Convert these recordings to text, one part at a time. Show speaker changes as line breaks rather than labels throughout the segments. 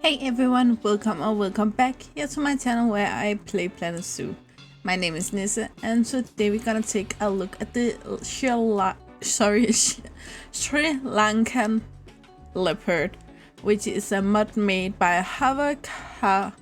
Hey everyone, welcome back here to my channel where I play Planet Zoo. My name is Nisse and today we're gonna take a look at the Sri Lankan Leopard, which is a mod made by Haruka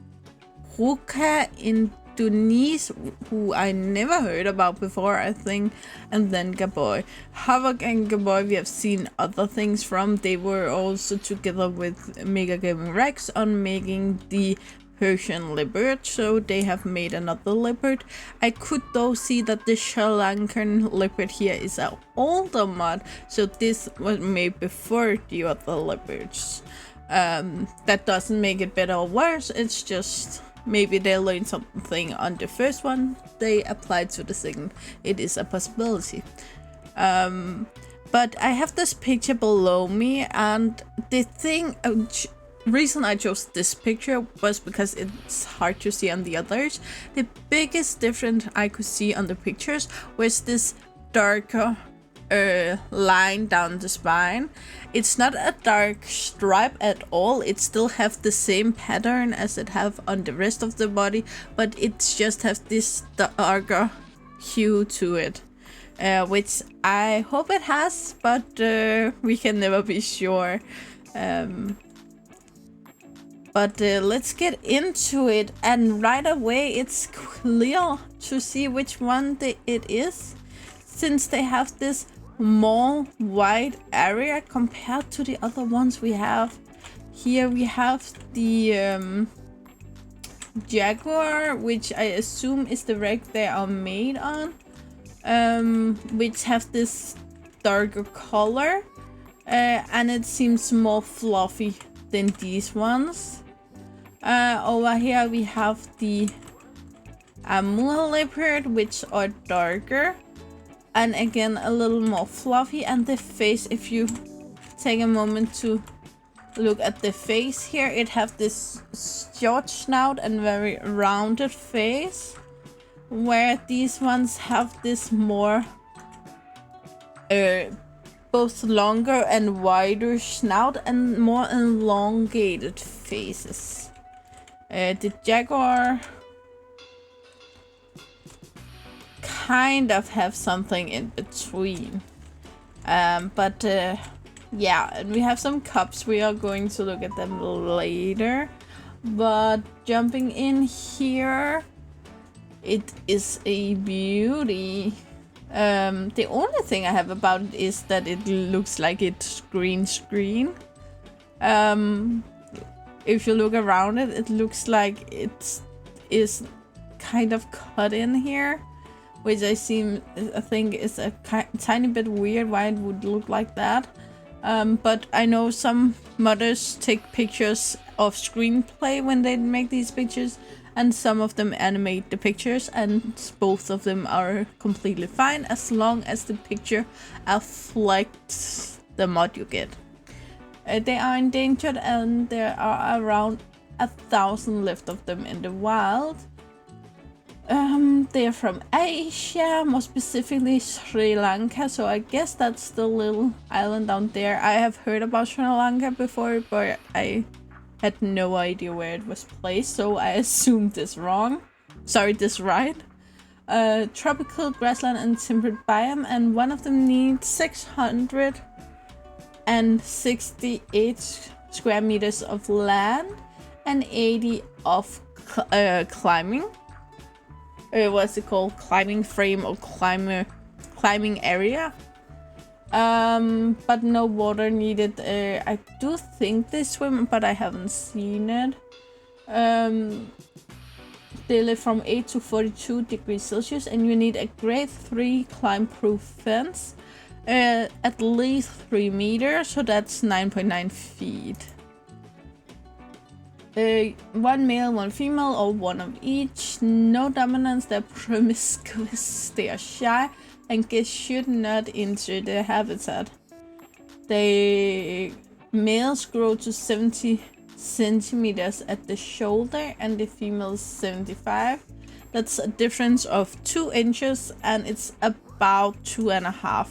Ichinose, who I never heard about before, I think, and then Gabboi. Havok and Gabboi we have seen other things from. They were also together with Mega Gaming Rex on making the Persian leopard, so they have made another leopard. I could though see that the Sri Lankan leopard here is an older mod, so this was made before the other leopards. That doesn't make it better or worse, it's just maybe they learned something on the first one, they applied to the second. It is a possibility. But I have this picture below me, and the reason I chose this picture was because it's hard to see on the others. The biggest difference I could see on the pictures was this darker line down the spine. It's not a dark stripe at all, it still have the same pattern as it have on the rest of the body, but it just has this darker hue to it, which I hope it has, but we can never be sure. But let's get into it, and right away it's clear to see which one it is, since they have this more wide area compared to the other ones we have. Here we have the Jaguar, which I assume is the wreck they are made on, which have this darker color, and it seems more fluffy than these ones. Over here we have the Amur leopard, which are darker and again a little more fluffy, and the face, if you take a moment to look at the face here, it has this short snout and very rounded face, where these ones have this more both longer and wider snout and more elongated faces. The Jaguar kind of have something in between, but yeah, and we have some cups. We are going to look at them later, but jumping in here, it is a beauty. The only thing I have about it is that it looks like it's green screen. If you look around it, it looks like it is kind of cut in here, which I think is a tiny bit weird why it would look like that. But I know some modders take pictures of screenplay when they make these pictures, and some of them animate the pictures, and both of them are completely fine as long as the picture reflects the mod you get. They are endangered, and there are around 1,000 left of them in the wild. They are from Asia, more specifically Sri Lanka, so I guess that's the little island down there. I have heard about Sri Lanka before, but I had no idea where it was placed, so I assumed this right. Tropical grassland and temperate biome, and one of them needs 668 square meters of land and 80 of climbing. What's it called? Climbing frame or climbing area. But no water needed. I do think they swim, but I haven't seen it. They live from 8 to 42 degrees Celsius, and you need a grade 3 climb-proof fence, at least 3 meters, so that's 9.9 feet. 1 male, 1 female, or one of each. No dominance, they're promiscuous, they are shy, and guests should not enter their habitat. The males grow to 70 centimeters at the shoulder, and the females 75. That's a difference of 2 inches, and it's about 2.5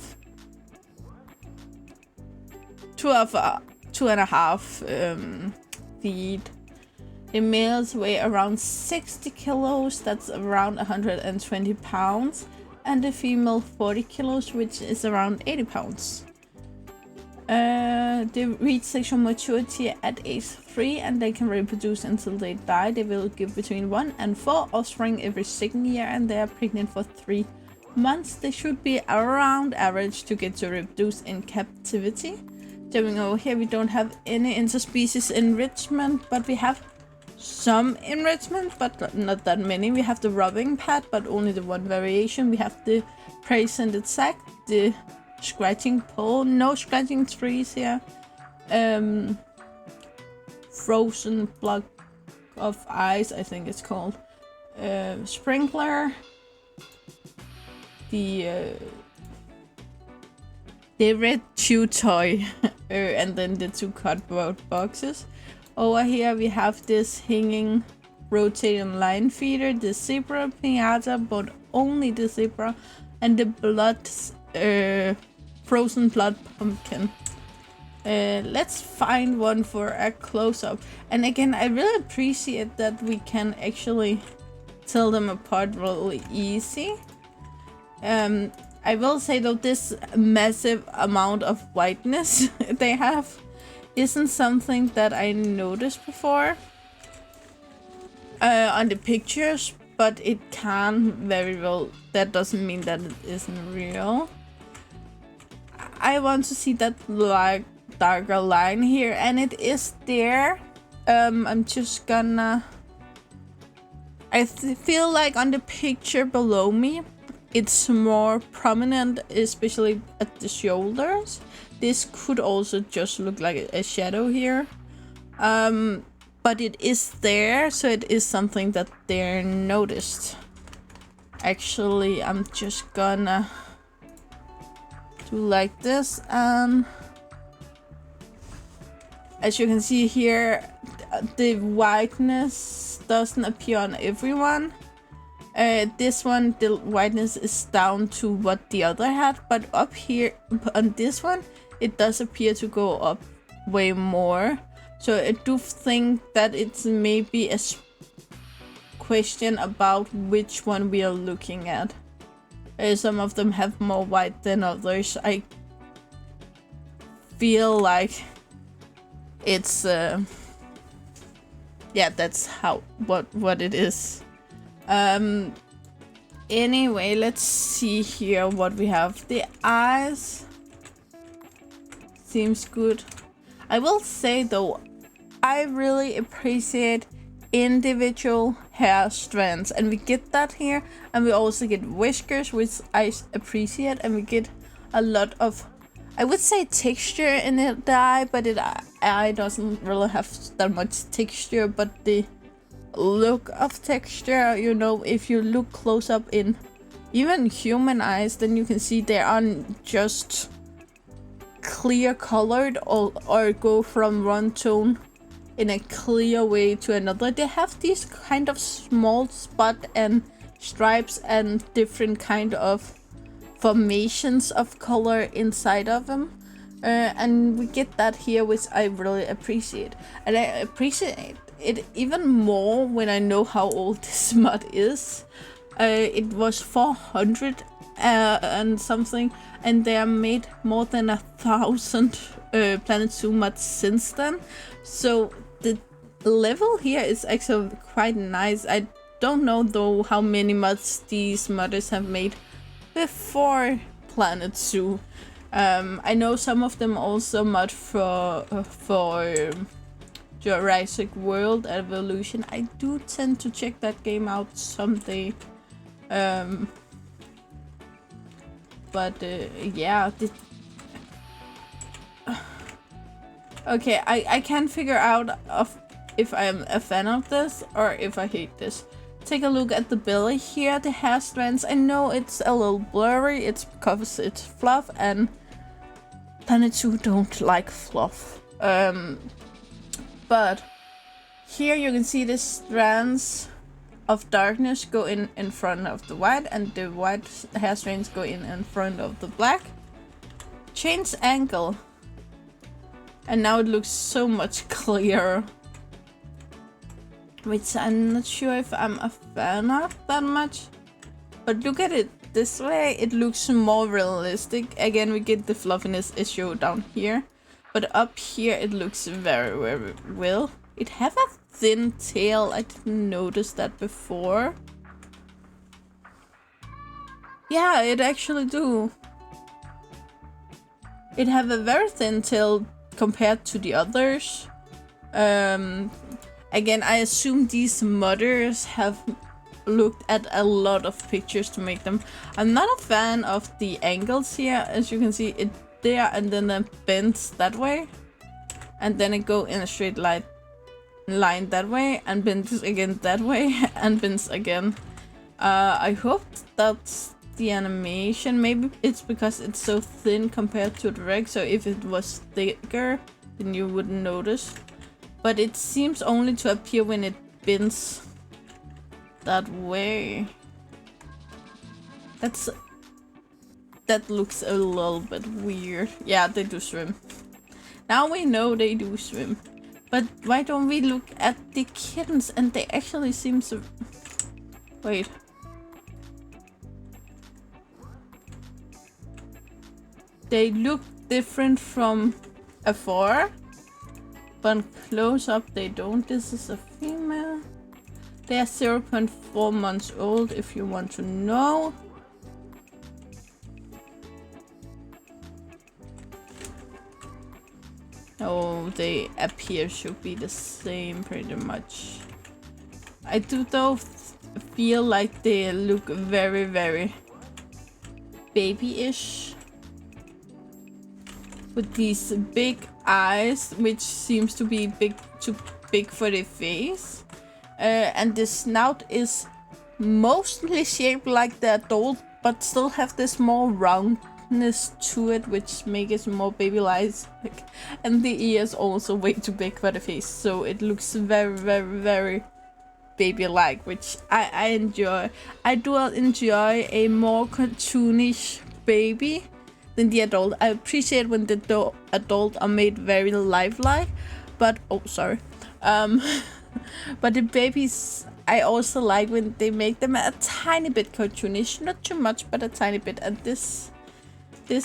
feet The males weigh around 60 kilos, that's around 120 pounds, and the female 40 kilos, which is around 80 pounds. They reach sexual maturity at age 3 and they can reproduce until they die. They will give between 1 and 4 offspring every second year, and they are pregnant for 3 months. They should be around average to get to reproduce in captivity. Jumping over here, we don't have any interspecies enrichment, but we have some enrichment, but not that many. We have the rubbing pad, but only the one variation. We have the prey-scented sac, the scratching pole, no scratching trees here. Frozen block of ice, I think it's called. Sprinkler. The red chew toy. And then the 2 cardboard boxes. Over here we have this hanging rotating line feeder, the zebra pinata, but only the zebra, and the blood frozen blood pumpkin. Let's find one for a close-up. And again, I really appreciate that we can actually tell them apart really easy. I will say though, this massive amount of whiteness they have isn't something that I noticed before on the pictures, but it can very well. That doesn't mean that it isn't real. I want to see that like darker line here, and it is there. I'm just gonna. I feel like on the picture below me, it's more prominent, especially at the shoulders. This could also just look like a shadow here. But it is there, so it is something that they're noticed. Actually, I'm just gonna do like this, and as you can see here, the whiteness doesn't appear on everyone. This one, the whiteness is down to what the other had, but up here on this one, it does appear to go up way more. So I do think that it's maybe a question about which one we are looking at. Some of them have more white than others. I feel like it's yeah, that's what it is. Anyway, let's see here what we have. The eyes seems good. I will say though, I really appreciate individual hair strands, and we get that here, and we also get whiskers, which I appreciate, and we get a lot of, I would say, texture in the eye, but the eye doesn't really have that much texture, but the look of texture, you know, if you look close up in even human eyes, then you can see they aren't just clear colored or go from one tone in a clear way to another. They have these kind of small spot and stripes and different kind of formations of color inside of them, and we get that here, which I really appreciate. And I appreciate it even more when I know how old this mod is. It was 400 and something, and they are made more than 1,000 Planet Zoo mods since then. So the level here is actually quite nice. I don't know though how many mods these modders have made before Planet Zoo. I know some of them also mod for Jurassic World Evolution. I do tend to check that game out someday. But yeah. Okay, I can't figure out if I'm a fan of this or if I hate this. Take a look at the belly here, the hair strands. I know it's a little blurry, it's because it's fluff, and Planet Zoo don't like fluff. But here you can see the strands of darkness go in front of the white, and the white hair strands go in front of the black. Change angle, and now it looks so much clearer. which I'm not sure if I'm a fan of that much. But look at it this way, it looks more realistic. Again, we get the fluffiness issue down here, but up here it looks very, very well. It have a thin tail, I didn't notice that before. Yeah, it actually do. It have a very thin tail compared to the others. Again, I assume these modders have looked at a lot of pictures to make them. I'm not a fan of the angles here. As you can see, it there and then it bends that way. And then it go in a straight line that way and bends again that way and bends again. I hope that's the animation. Maybe it's because it's so thin compared to the reg, so if it was thicker then you wouldn't notice. But it seems only to appear when it bends that way. That looks a little bit weird. Yeah, they do swim. Now we know they do swim. But why don't we look at the kittens? And they actually seem so... Wait. They look different from afar, but close up they don't. This is a female. They are 0.4 months old, if you want to know. Oh, they appear to be the same pretty much. I do though feel like they look very, very babyish. With these big eyes, which seems to be too big for their face. And the snout is mostly shaped like the adult, but still have this more roundness to it, which makes it more baby-like. And the ears also way too big for the face, so it looks very, very, very baby-like, which I enjoy. I do enjoy a more cartoonish baby than the adult. I appreciate when the adult are made very lifelike, but oh, sorry. But the babies, I also like when they make them a tiny bit cartoonish, not too much, but a tiny bit. And this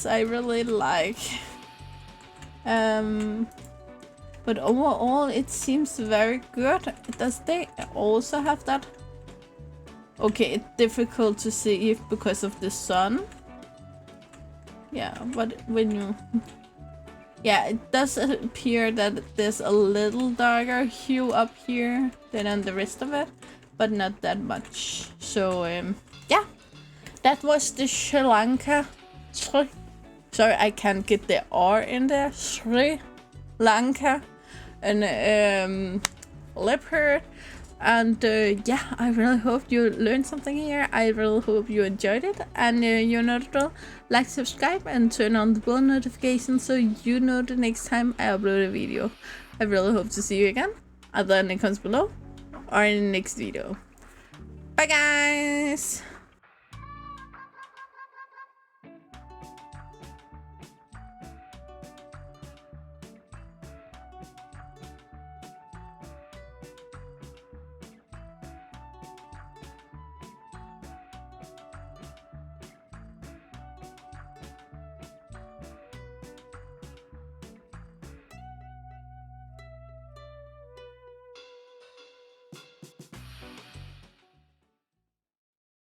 I really like. But overall, it seems very good. Does they also have that? Okay, it's difficult to see if because of the sun. Yeah, but when you... Yeah, it does appear that there's a little darker hue up here than on the rest of it, but not that much. So, yeah, that was the Sri Lanka. Sorry, I can't get the R in there. Sri Lanka and leopard. And yeah, I really hope you learned something here. I really hope you enjoyed it. And you know the drill. Like, subscribe, and turn on the bell notification so you know the next time I upload a video. I really hope to see you again, either in the comments below or in the next video. Bye guys!